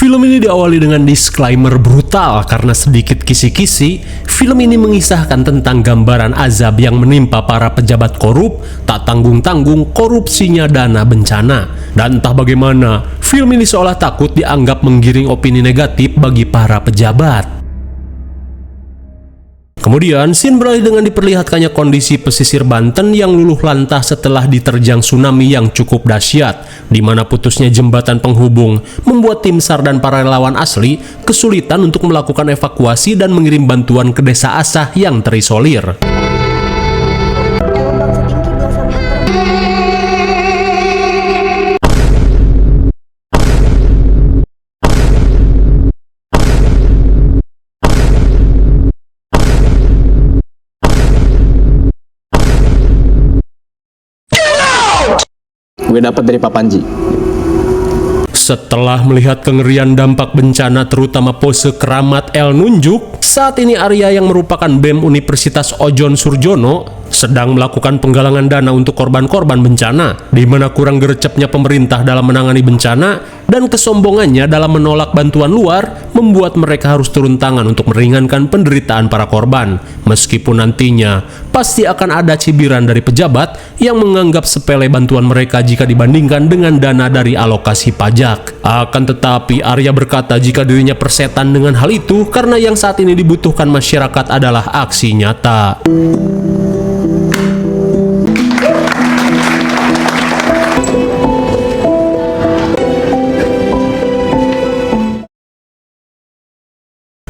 Film ini diawali dengan disclaimer brutal karena sedikit kisi-kisi. Film ini mengisahkan tentang gambaran azab yang menimpa para pejabat korup, tak tanggung-tanggung korupsinya dana bencana. Dan entah bagaimana, film ini seolah takut dianggap menggiring opini negatif bagi para pejabat. Kemudian, scene beralih dengan diperlihatkannya kondisi pesisir Banten yang luluh lantah setelah diterjang tsunami yang cukup dahsyat, di mana putusnya jembatan penghubung membuat tim SAR dan para relawan asli kesulitan untuk melakukan evakuasi dan mengirim bantuan ke desa Asah yang terisolir. Gue dapat dari Pak Panji. Setelah melihat kengerian dampak bencana terutama pose keramat El Nunjuk, saat ini Arya yang merupakan BEM Universitas Ojon Surjono sedang melakukan penggalangan dana untuk korban-korban bencana, di mana kurang gerecepnya pemerintah dalam menangani bencana dan kesombongannya dalam menolak bantuan luar membuat mereka harus turun tangan untuk meringankan penderitaan para korban. Meskipun nantinya pasti akan ada cibiran dari pejabat yang menganggap sepele bantuan mereka jika dibandingkan dengan dana dari alokasi pajak. Akan tetapi Arya berkata jika dirinya persetan dengan hal itu karena yang saat ini dibutuhkan masyarakat adalah aksi nyata.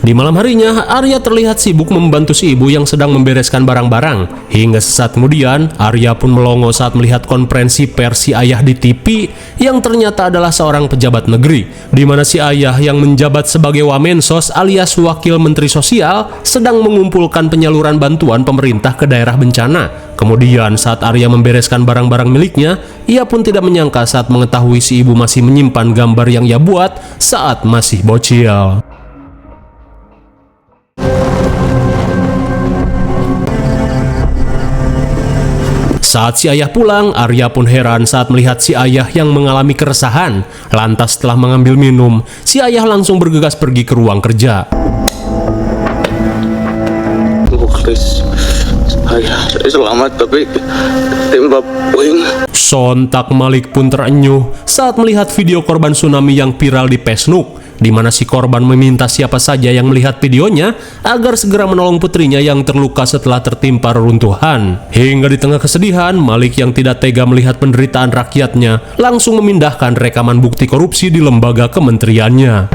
Di malam harinya, Arya terlihat sibuk membantu si ibu yang sedang membereskan barang-barang. Hingga sesaat kemudian, Arya pun melongo saat melihat konferensi pers si ayah di TV yang ternyata adalah seorang pejabat negeri, di mana si ayah yang menjabat sebagai Wamensos alias Wakil Menteri Sosial sedang mengumpulkan penyaluran bantuan pemerintah ke daerah bencana. Kemudian saat Arya membereskan barang-barang miliknya, ia pun tidak menyangka saat mengetahui si ibu masih menyimpan gambar yang ia buat saat masih bocil. Saat si ayah pulang, Arya pun heran saat melihat si ayah yang mengalami keresahan. Lantas setelah mengambil minum, si ayah langsung bergegas pergi ke ruang kerja. Ayah, saya selamat tapi tembak puing. Sontak Malik pun terenyuh saat melihat video korban tsunami yang viral di Facebook, di mana si korban meminta siapa saja yang melihat videonya agar segera menolong putrinya yang terluka setelah tertimpa reruntuhan. Hingga di tengah kesedihan, Malik yang tidak tega melihat penderitaan rakyatnya langsung memindahkan rekaman bukti korupsi di lembaga kementeriannya.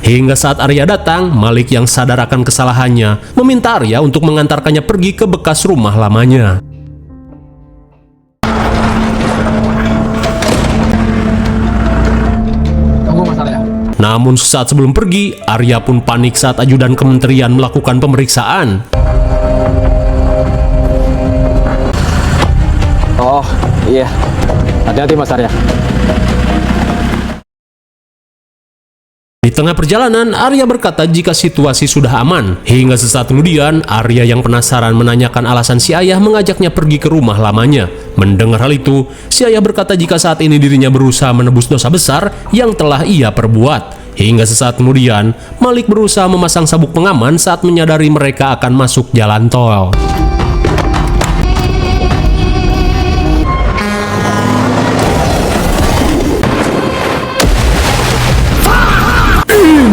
Hingga saat Arya datang, Malik yang sadar akan kesalahannya meminta Arya untuk mengantarkannya pergi ke bekas rumah lamanya. Namun sesaat sebelum pergi, Arya pun panik saat ajudan kementerian melakukan pemeriksaan. Oh iya, hati-hati Mas Arya. Di tengah perjalanan, Arya berkata jika situasi sudah aman. Hingga sesaat kemudian, Arya yang penasaran menanyakan alasan si ayah mengajaknya pergi ke rumah lamanya. Mendengar hal itu, si ayah berkata jika saat ini dirinya berusaha menebus dosa besar yang telah ia perbuat. Hingga sesaat kemudian, Malik berusaha memasang sabuk pengaman saat menyadari mereka akan masuk jalan tol.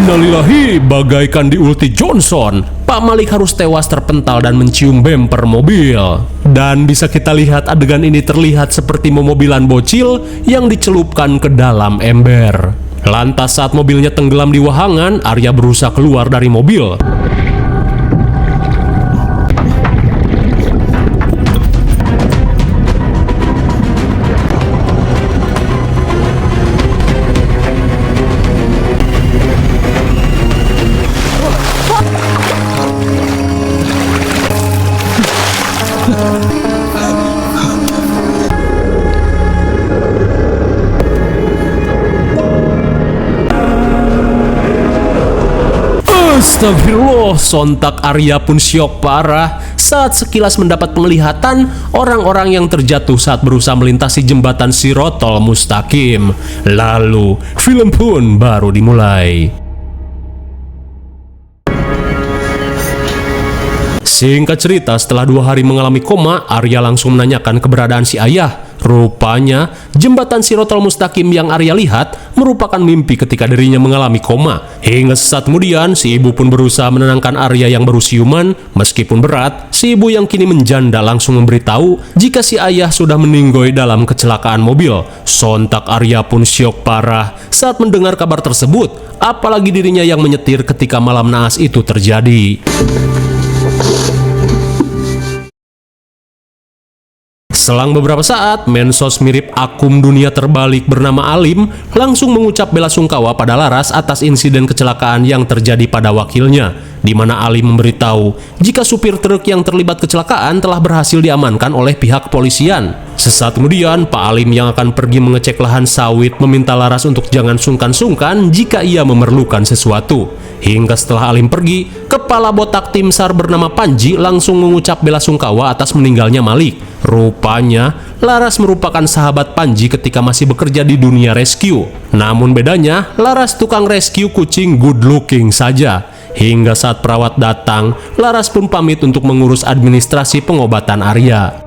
Innalillahi, bagaikan di Ulti Johnson, Pak Malik harus tewas terpental dan mencium bemper mobil. Dan bisa kita lihat adegan ini terlihat seperti mobilan bocil yang dicelupkan ke dalam ember. Lantas saat mobilnya tenggelam di wahangan, Arya berusaha keluar dari mobil. Astagfirullah, sontak Arya pun syok parah saat sekilas mendapat penglihatan orang-orang yang terjatuh saat berusaha melintasi jembatan Shirotol Mustaqim. Lalu, film pun baru dimulai. Singkat cerita, setelah 2 hari mengalami koma, Arya langsung menanyakan keberadaan si ayah. Rupanya, jembatan Shirotol Mustaqim yang Arya lihat merupakan mimpi ketika dirinya mengalami koma. Hingga sesaat kemudian, si ibu pun berusaha menenangkan Arya yang baru siuman. Meskipun berat, si ibu yang kini menjanda langsung memberitahu jika si ayah sudah meninggoy dalam kecelakaan mobil. Sontak Arya pun syok parah saat mendengar kabar tersebut, apalagi dirinya yang menyetir ketika malam naas itu terjadi. Selang beberapa saat, mensos mirip akum dunia terbalik bernama Alim langsung mengucap bela sungkawa pada Laras atas insiden kecelakaan yang terjadi pada wakilnya, di mana Alim memberitahu jika supir truk yang terlibat kecelakaan telah berhasil diamankan oleh pihak kepolisian. Sesaat kemudian, Pak Alim yang akan pergi mengecek lahan sawit meminta Laras untuk jangan sungkan-sungkan jika ia memerlukan sesuatu. Hingga setelah Alim pergi, kepala botak tim SAR bernama Panji langsung mengucap bela sungkawa atas meninggalnya Malik. Rupanya, Laras merupakan sahabat Panji ketika masih bekerja di dunia rescue. Namun bedanya, Laras tukang rescue kucing good looking saja. Hingga saat perawat datang, Laras pun pamit untuk mengurus administrasi pengobatan Arya.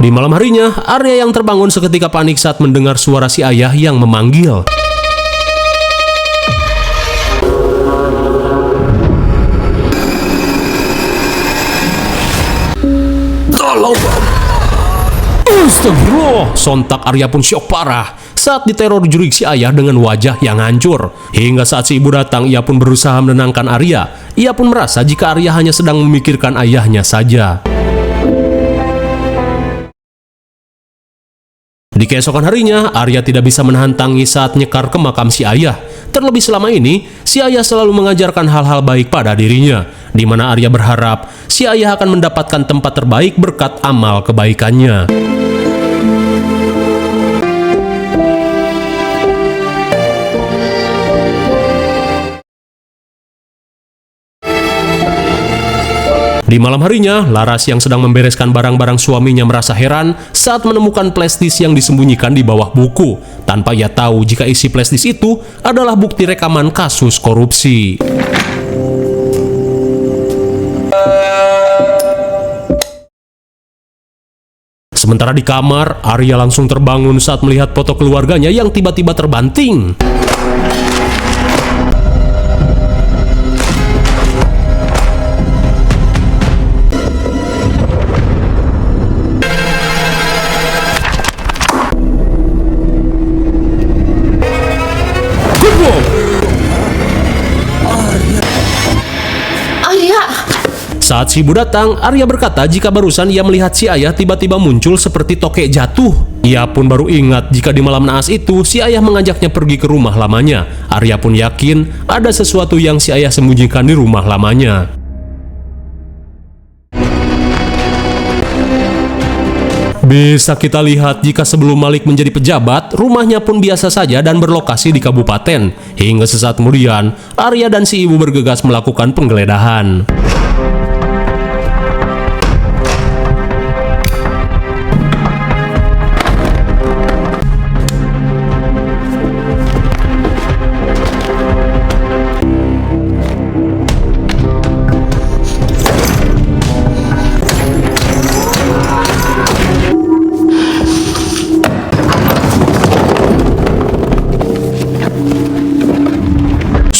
Di malam harinya, Arya yang terbangun seketika panik saat mendengar suara si ayah yang memanggil. Astagfirullah, sontak Arya pun syok parah saat diteror jurik si ayah dengan wajah yang hancur. Hingga saat si ibu datang, ia pun berusaha menenangkan Arya. Ia pun merasa jika Arya hanya sedang memikirkan ayahnya saja. Di keesokan harinya, Arya tidak bisa menahan tangis saat nyekar ke makam si ayah. Terlebih selama ini, si ayah selalu mengajarkan hal-hal baik pada dirinya, di mana Arya berharap si ayah akan mendapatkan tempat terbaik berkat amal kebaikannya. Di malam harinya, Laras yang sedang membereskan barang-barang suaminya merasa heran saat menemukan flashdisk yang disembunyikan di bawah buku, tanpa ia tahu jika isi flashdisk itu adalah bukti rekaman kasus korupsi. Sementara di kamar, Arya langsung terbangun saat melihat foto keluarganya yang tiba-tiba terbanting. Saat si ibu datang, Arya berkata jika barusan ia melihat si ayah tiba-tiba muncul seperti tokek jatuh. Ia pun baru ingat jika di malam naas itu si ayah mengajaknya pergi ke rumah lamanya. Arya pun yakin ada sesuatu yang si ayah sembunyikan di rumah lamanya. Bisa kita lihat jika sebelum Malik menjadi pejabat, rumahnya pun biasa saja dan berlokasi di kabupaten. Hingga sesaat kemudian, Arya dan si ibu bergegas melakukan penggeledahan.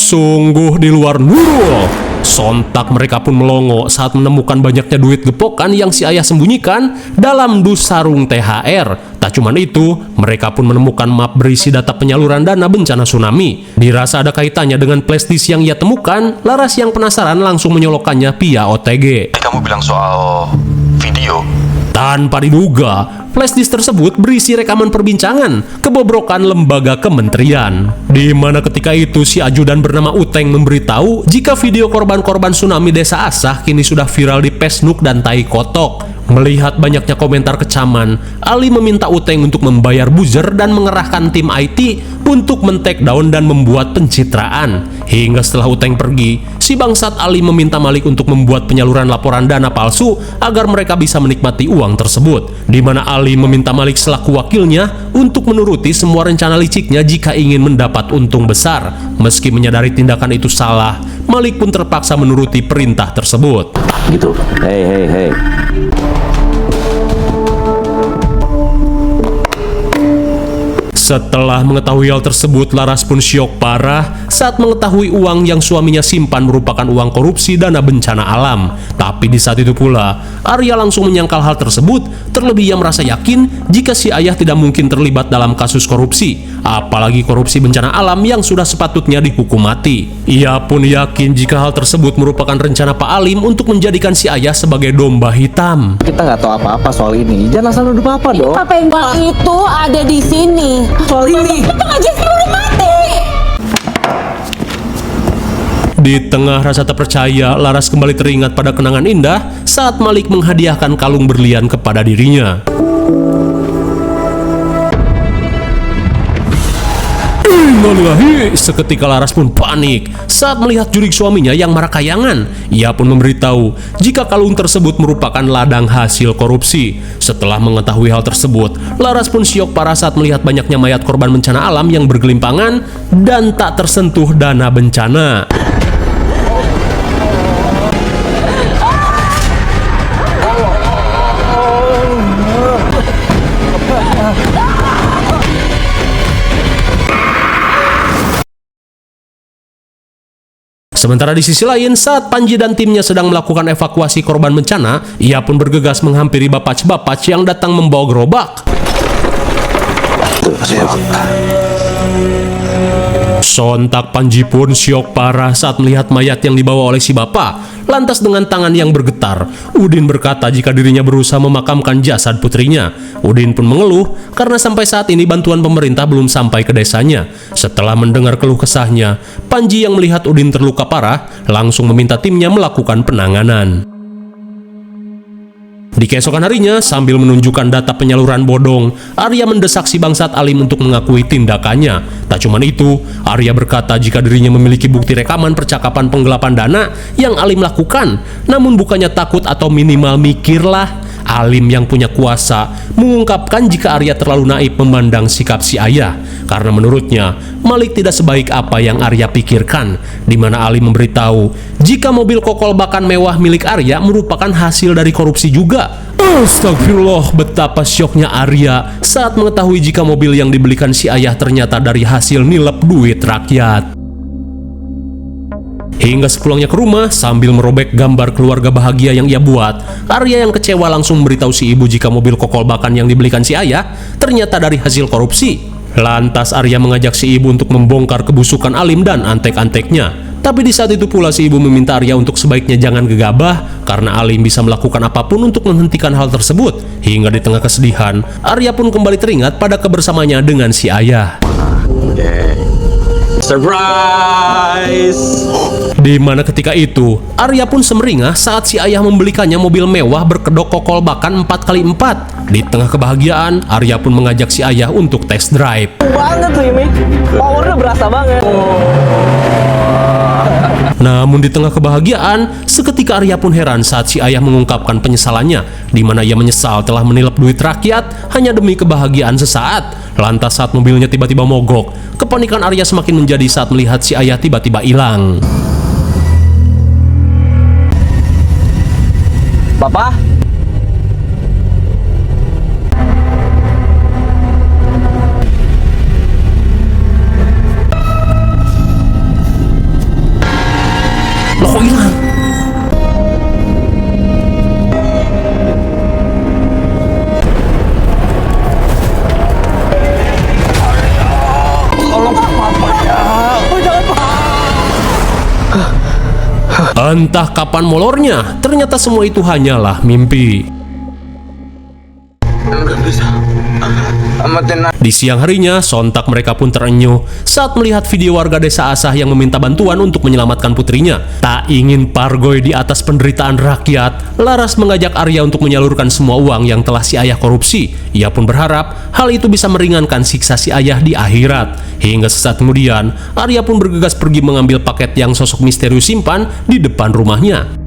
Sungguh di luar Nurul. Sontak mereka pun melongo saat menemukan banyaknya duit gepokan yang si ayah sembunyikan dalam dus sarung THR. Tak cuma itu, mereka pun menemukan map berisi data penyaluran dana bencana tsunami. Dirasa ada kaitannya dengan flashdisk yang ia temukan, Laras yang penasaran langsung menyolokkannya via OTG. Kamu bilang soal video? Tanpa diduga, flashdisk tersebut berisi rekaman perbincangan kebobrokan lembaga kementerian, di mana ketika itu si ajudan bernama Uteng memberitahu jika video korban-korban tsunami desa Asah kini sudah viral di Facebook dan Tai Kotok. Melihat banyaknya komentar kecaman, Ali meminta Uteng untuk membayar buzzer dan mengerahkan tim IT untuk men-take down dan membuat pencitraan. Hingga setelah Uteng pergi, si bangsat Alim meminta Malik untuk membuat penyaluran laporan dana palsu agar mereka bisa menikmati uang tersebut. Di mana Alim meminta Malik selaku wakilnya untuk menuruti semua rencana liciknya jika ingin mendapat untung besar. Meski menyadari tindakan itu salah, Malik pun terpaksa menuruti perintah tersebut. Gitu. Hei. Setelah mengetahui hal tersebut, Laras pun syok parah saat mengetahui uang yang suaminya simpan merupakan uang korupsi dana bencana alam. Tapi di saat itu pula, Arya langsung menyangkal hal tersebut, terlebih ia merasa yakin jika si ayah tidak mungkin terlibat dalam kasus korupsi, apalagi korupsi bencana alam yang sudah sepatutnya dihukum mati. Ia pun yakin jika hal tersebut merupakan rencana Pak Alim untuk menjadikan si ayah sebagai domba hitam. Kita nggak tahu apa-apa soal ini. Jangan asal nuduh Papa dong. Papa yang itu ada di sini. Soal ini. Kita aja sih udah mati. Di tengah rasa tak percaya, Laras kembali teringat pada kenangan indah saat Malik menghadiahkan kalung berlian kepada dirinya. Innalillahi, seketika Laras pun panik saat melihat jurik suaminya yang marah kayangan. Ia pun memberitahu jika kalung tersebut merupakan ladang hasil korupsi. Setelah mengetahui hal tersebut, Laras pun syok parah saat melihat banyaknya mayat korban bencana alam yang bergelimpangan dan tak tersentuh dana bencana. Sementara di sisi lain, saat Panji dan timnya sedang melakukan evakuasi korban bencana, ia pun bergegas menghampiri Bapac yang datang membawa gerobak. Sontak Panji pun syok parah saat melihat mayat yang dibawa oleh si bapak. Lantas dengan tangan yang bergetar, Udin berkata jika dirinya berusaha memakamkan jasad putrinya. Udin pun mengeluh karena sampai saat ini bantuan pemerintah belum sampai ke desanya. Setelah mendengar keluh kesahnya, Panji yang melihat Udin terluka parah langsung meminta timnya melakukan penanganan. Di keesokan harinya, sambil menunjukkan data penyaluran bodong, Arya mendesak si bangsat Alim untuk mengakui tindakannya. Tak cuma itu, Arya berkata jika dirinya memiliki bukti rekaman percakapan penggelapan dana yang Alim lakukan. Namun bukannya takut atau minimal mikirlah, Alim yang punya kuasa mengungkapkan jika Arya terlalu naif memandang sikap si ayah. Karena menurutnya, Malik tidak sebaik apa yang Arya pikirkan. Di mana Alim memberitahu jika mobil kokol bakan mewah milik Arya merupakan hasil dari korupsi juga. Astagfirullah, betapa syoknya Arya saat mengetahui jika mobil yang dibelikan si ayah ternyata dari hasil nilep duit rakyat. Hingga sepulangnya ke rumah, sambil merobek gambar keluarga bahagia yang ia buat, Arya yang kecewa langsung memberitahu si ibu jika mobil kokol bakan yang dibelikan si ayah ternyata dari hasil korupsi. Lantas Arya mengajak si ibu untuk membongkar kebusukan Alim dan antek-anteknya. Tapi di saat itu pula si ibu meminta Arya untuk sebaiknya jangan gegabah karena Alim bisa melakukan apapun untuk menghentikan hal tersebut. Hingga di tengah kesedihan, Arya pun kembali teringat pada kebersamaannya dengan si ayah. Surprise! Di mana ketika itu, Arya pun semeringah saat si ayah membelikannya mobil mewah berkedok kokol bakan 4x4. Di tengah kebahagiaan, Arya pun mengajak si ayah untuk test drive. Banget tuh ini, powernya berasa banget. Namun di tengah kebahagiaan, seketika Arya pun heran saat si ayah mengungkapkan penyesalannya, di mana ia menyesal telah menilap duit rakyat hanya demi kebahagiaan sesaat. Lantas saat mobilnya tiba-tiba mogok, kepanikan Arya semakin menjadi saat melihat si ayah tiba-tiba hilang. Papa? Loh, kok hilang? Entah kapan molornya, ternyata semua itu hanyalah mimpi. Nggak bisa. amatin Di siang harinya, sontak mereka pun terenyuh saat melihat video warga desa Asah yang meminta bantuan untuk menyelamatkan putrinya. Tak ingin pargoy di atas penderitaan rakyat, Laras mengajak Arya untuk menyalurkan semua uang yang telah si ayah korupsi. Ia pun berharap hal itu bisa meringankan siksa si ayah di akhirat. Hingga sesaat kemudian, Arya pun bergegas pergi mengambil paket yang sosok misterius simpan di depan rumahnya.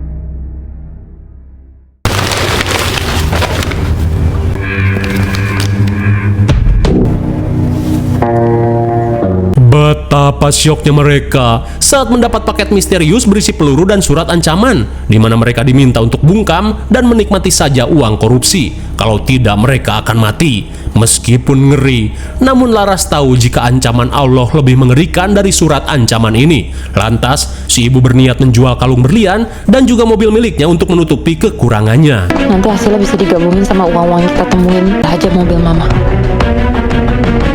Betapa syoknya mereka saat mendapat paket misterius berisi peluru dan surat ancaman, di mana mereka diminta untuk bungkam dan menikmati saja uang korupsi. Kalau tidak, mereka akan mati. Meskipun ngeri, namun Laras tahu jika ancaman Allah lebih mengerikan dari surat ancaman ini. Lantas, si ibu berniat menjual kalung berlian dan juga mobil miliknya untuk menutupi kekurangannya. Nanti hasilnya bisa digabungin sama uang-uang yang kita temuin aja mobil mama.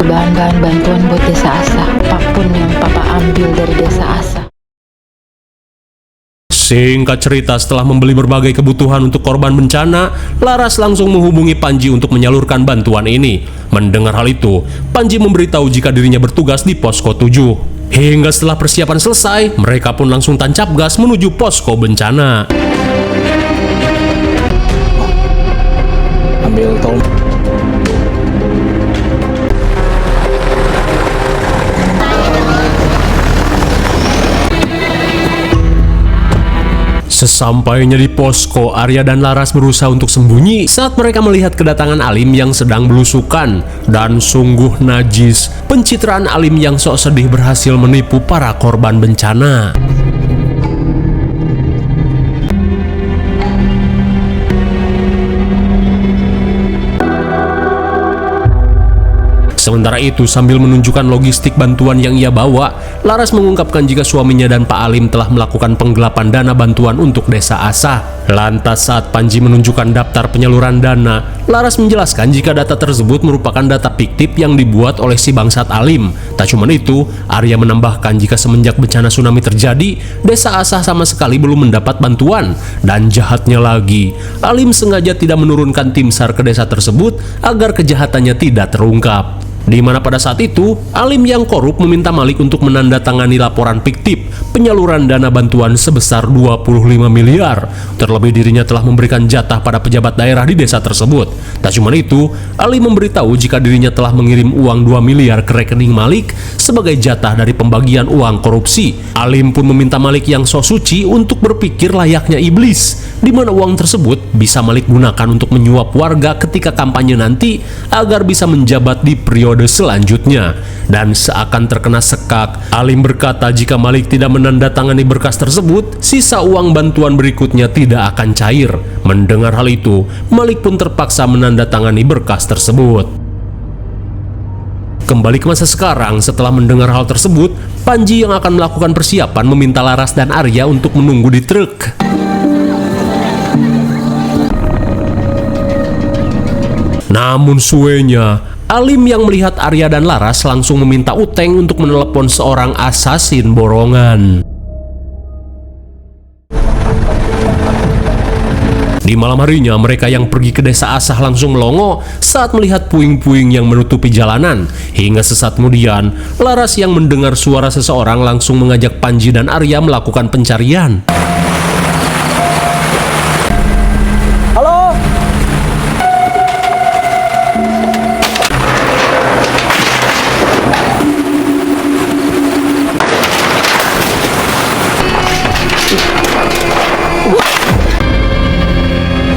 Bahan-bahan bantuan buat desa Asah, apapun yang papa ambil dari desa Asah. Singkat cerita, setelah membeli berbagai kebutuhan untuk korban bencana, Laras langsung menghubungi Panji untuk menyalurkan bantuan ini. Mendengar hal itu, Panji memberitahu jika dirinya bertugas di Posko 7. Hingga setelah persiapan selesai, mereka pun langsung tancap gas menuju posko bencana. Ambil tol. Sesampainya di posko, Arya dan Laras berusaha untuk sembunyi saat mereka melihat kedatangan Alim yang sedang belusukan. Dan sungguh najis, pencitraan Alim yang sok sedih berhasil menipu para korban bencana. Sementara itu, sambil menunjukkan logistik bantuan yang ia bawa, Laras mengungkapkan jika suaminya dan Pak Alim telah melakukan penggelapan dana bantuan untuk desa Asah. Lantas saat Panji menunjukkan daftar penyaluran dana, Laras menjelaskan jika data tersebut merupakan data fiktif yang dibuat oleh si bangsat Alim. Tak cuma itu, Arya menambahkan jika semenjak bencana tsunami terjadi, desa Asah sama sekali belum mendapat bantuan. Dan jahatnya lagi, Alim sengaja tidak menurunkan tim SAR ke desa tersebut agar kejahatannya tidak terungkap. Di mana pada saat itu, Alim yang korup meminta Malik untuk menandatangani laporan fiktif penyaluran dana bantuan sebesar 25 miliar. Terlebih dirinya telah memberikan jatah pada pejabat daerah di desa tersebut. Tak cuma itu, Alim memberitahu jika dirinya telah mengirim uang 2 miliar ke rekening Malik sebagai jatah dari pembagian uang korupsi. Alim pun meminta Malik yang so suci untuk berpikir layaknya iblis, di mana uang tersebut bisa Malik gunakan untuk menyuap warga ketika kampanye nanti agar bisa menjabat di periode selanjutnya. Dan seakan terkena sekak, Alim berkata jika Malik tidak menandatangani berkas tersebut, sisa uang bantuan berikutnya tidak akan cair. Mendengar hal itu, Malik pun terpaksa menandatangani berkas tersebut. Kembali ke masa sekarang, setelah mendengar hal tersebut, Panji yang akan melakukan persiapan meminta Laras dan Arya untuk menunggu di truk. Namun suenya, Alim yang melihat Arya dan Laras langsung meminta Uteng untuk menelepon seorang asasin borongan. Di malam harinya, mereka yang pergi ke desa Asah langsung melongo saat melihat puing-puing yang menutupi jalanan. Hingga sesaat kemudian, Laras yang mendengar suara seseorang langsung mengajak Panji dan Arya melakukan pencarian. Halo?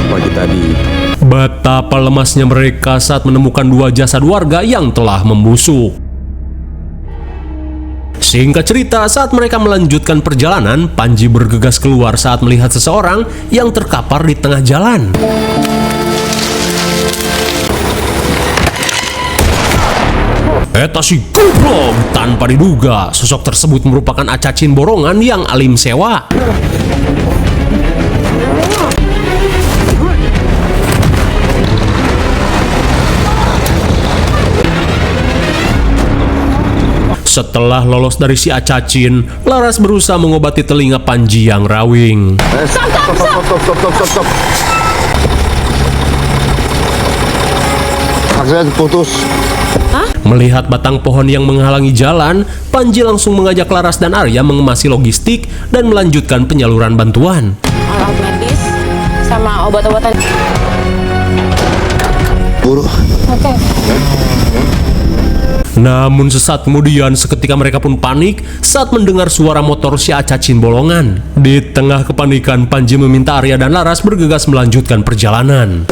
Pagi tadi. Betapa lemasnya mereka saat menemukan dua jasad warga yang telah membusuk. Singkat cerita, saat mereka melanjutkan perjalanan, Panji bergegas keluar saat melihat seseorang yang terkapar di tengah jalan. Eta si goblok! Tanpa diduga, sosok tersebut merupakan acacin borongan yang Alim sewa. Setelah lolos dari si acacin, Laras berusaha mengobati telinga Panji yang rawing. Stop. Aksesnya putus. Melihat batang pohon yang menghalangi jalan, Panji langsung mengajak Laras dan Arya mengemasi logistik dan melanjutkan penyaluran bantuan. Alat medis sama obat-obatan. Buru. Oke. Namun sesaat kemudian seketika mereka pun panik saat mendengar suara motor si Acacin Bolongan. Di tengah kepanikan, Panji meminta Arya dan Laras bergegas melanjutkan perjalanan.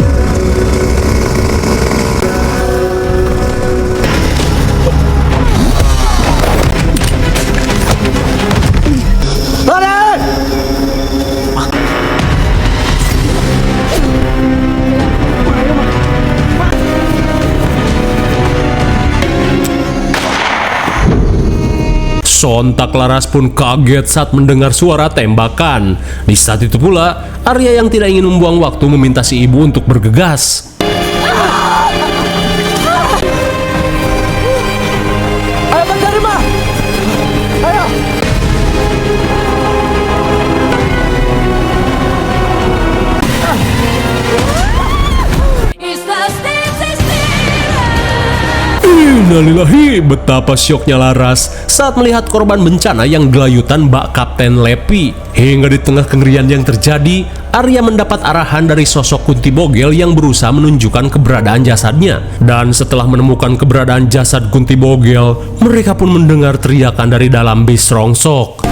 Sontak Laras pun kaget saat mendengar suara tembakan. Di saat itu pula, Arya yang tidak ingin membuang waktu meminta si ibu untuk bergegas. Ayo mencari mah. Ayo. Innalillahi, betapa syoknya Laras saat melihat korban bencana yang gelayutan bak Kapten Lepi. Hingga di tengah kengerian yang terjadi, Arya mendapat arahan dari sosok Kunti Bogel yang berusaha menunjukkan keberadaan jasadnya. Dan setelah menemukan keberadaan jasad Kunti Bogel, mereka pun mendengar teriakan dari dalam bis rongsok.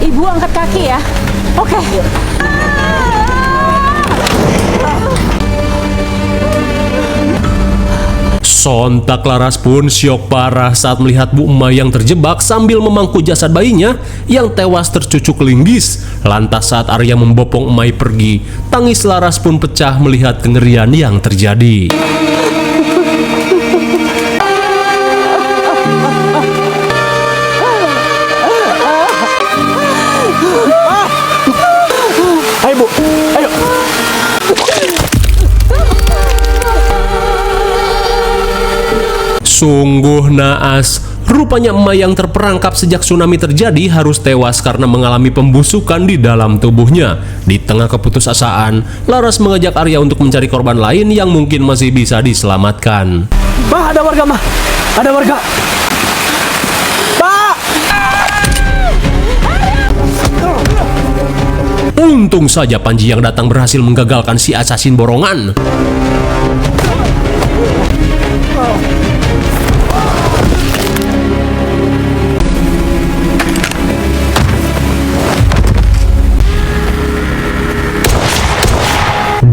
Ibu angkat kaki ya. Oke. Sontak Laras pun syok parah saat melihat Bu Emma yang terjebak sambil memangku jasad bayinya yang tewas tercucuk linggis. Lantas saat Arya membopong Emai pergi, tangis Laras pun pecah melihat kengerian yang terjadi. Ayo Bu, ayo. Sungguh naas, rupanya emak yang terperangkap sejak tsunami terjadi harus tewas karena mengalami pembusukan di dalam tubuhnya. Di tengah keputusasaan, Laras mengajak Arya untuk mencari korban lain yang mungkin masih bisa diselamatkan. Mah, ada warga mah. Ada warga. Pak! Untung saja Panji yang datang berhasil menggagalkan si Acacin Borongan.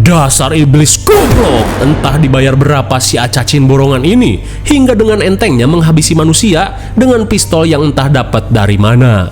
Dasar iblis goblok, entah dibayar berapa si Acacin Borongan ini hingga dengan entengnya menghabisi manusia dengan pistol yang entah dapat dari mana.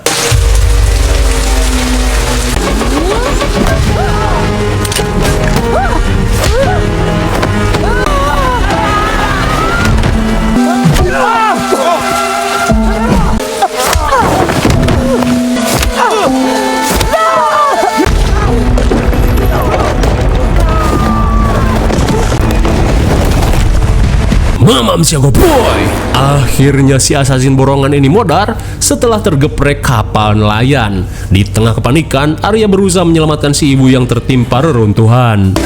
Mamam siago boy. Akhirnya si Assassin Borongan ini modar setelah tergeprek kapal nelayan. Di tengah kepanikan, Arya berusaha menyelamatkan si ibu yang tertimpa reruntuhan.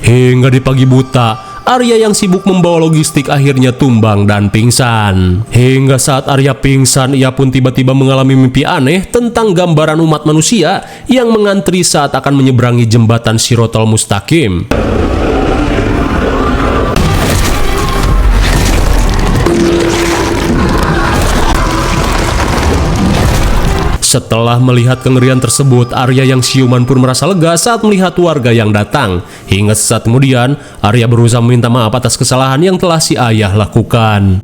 Hingga di pagi buta, Arya yang sibuk membawa logistik akhirnya tumbang dan pingsan. Hingga saat Arya pingsan, ia pun tiba-tiba mengalami mimpi aneh tentang gambaran umat manusia yang mengantri saat akan menyeberangi jembatan Shirotol Mustaqim. Setelah melihat kengerian tersebut, Arya yang siuman pun merasa lega saat melihat warga yang datang. Hingga sesaat kemudian, Arya berusaha meminta maaf atas kesalahan yang telah si ayah lakukan.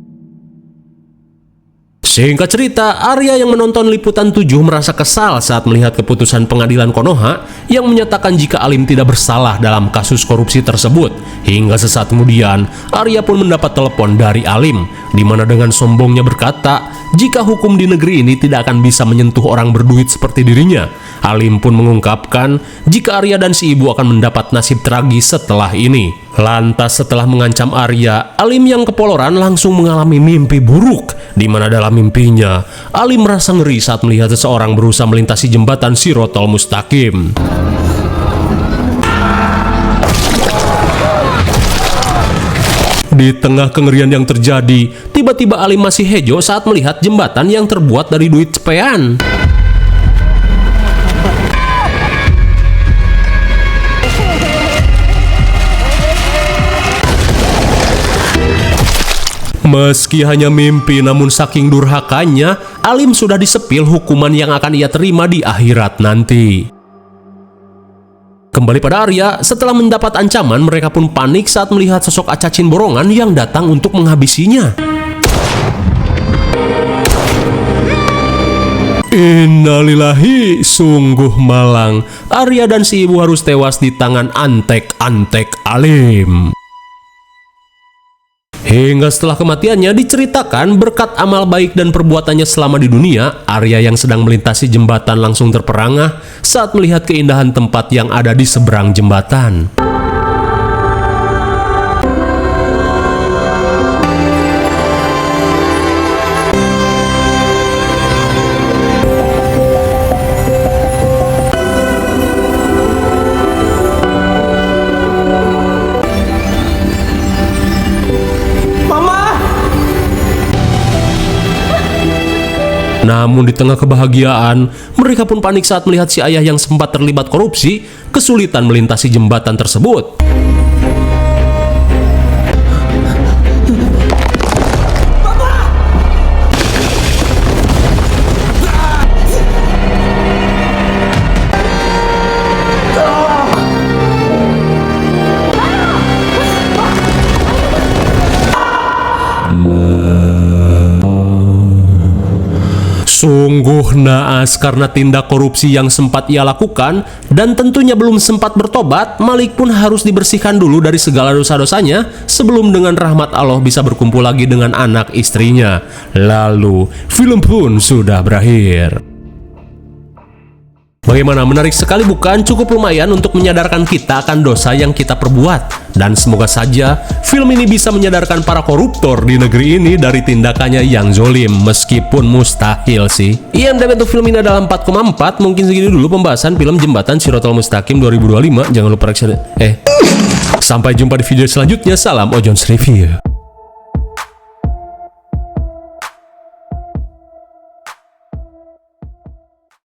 Singkat cerita, Arya yang menonton liputan 7 merasa kesal saat melihat keputusan pengadilan Konoha yang menyatakan jika Alim tidak bersalah dalam kasus korupsi tersebut. Hingga sesaat kemudian, Arya pun mendapat telepon dari Alim, di mana dengan sombongnya berkata jika hukum di negeri ini tidak akan bisa menyentuh orang berduit seperti dirinya. Alim pun mengungkapkan jika Arya dan si ibu akan mendapat nasib tragis setelah ini. Lantas setelah mengancam Arya, Alim yang kepoloran langsung mengalami mimpi buruk, di mana dalam mimpinya Alim merasa ngeri saat melihat seseorang berusaha melintasi jembatan Shirotol Mustaqim. Di tengah kengerian yang terjadi, tiba-tiba Alim masih hejo saat melihat jembatan yang terbuat dari duit cepean. Meski hanya mimpi, namun saking durhakanya, Alim sudah disepil hukuman yang akan ia terima di akhirat nanti. Kembali pada Arya, setelah mendapat ancaman, mereka pun panik saat melihat sosok Acacin Borongan yang datang untuk menghabisinya. Innalillahi, sungguh malang. Arya dan si ibu harus tewas di tangan antek-antek Alim. Hingga setelah kematiannya diceritakan berkat amal baik dan perbuatannya selama di dunia, Arya yang sedang melintasi jembatan langsung terperangah saat melihat keindahan tempat yang ada di seberang jembatan. Namun di tengah kebahagiaan, mereka pun panik saat melihat si ayah yang sempat terlibat korupsi kesulitan melintasi jembatan tersebut. Sungguh naas karena tindak korupsi yang sempat ia lakukan, dan tentunya belum sempat bertobat. Malik pun harus dibersihkan dulu dari segala dosa-dosanya sebelum dengan rahmat Allah bisa berkumpul lagi dengan anak istrinya. Lalu film pun sudah berakhir. Bagaimana, menarik sekali bukan? Cukup lumayan untuk menyadarkan kita akan dosa yang kita perbuat. Dan semoga saja film ini bisa menyadarkan para koruptor di negeri ini dari tindakannya yang zolim, meskipun mustahil sih. IMDb untuk film ini adalah 4,4. Mungkin segini dulu pembahasan film Jembatan Shirotol Mustaqim 2025. Jangan lupa sampai jumpa di video selanjutnya. Salam Ojon's Review.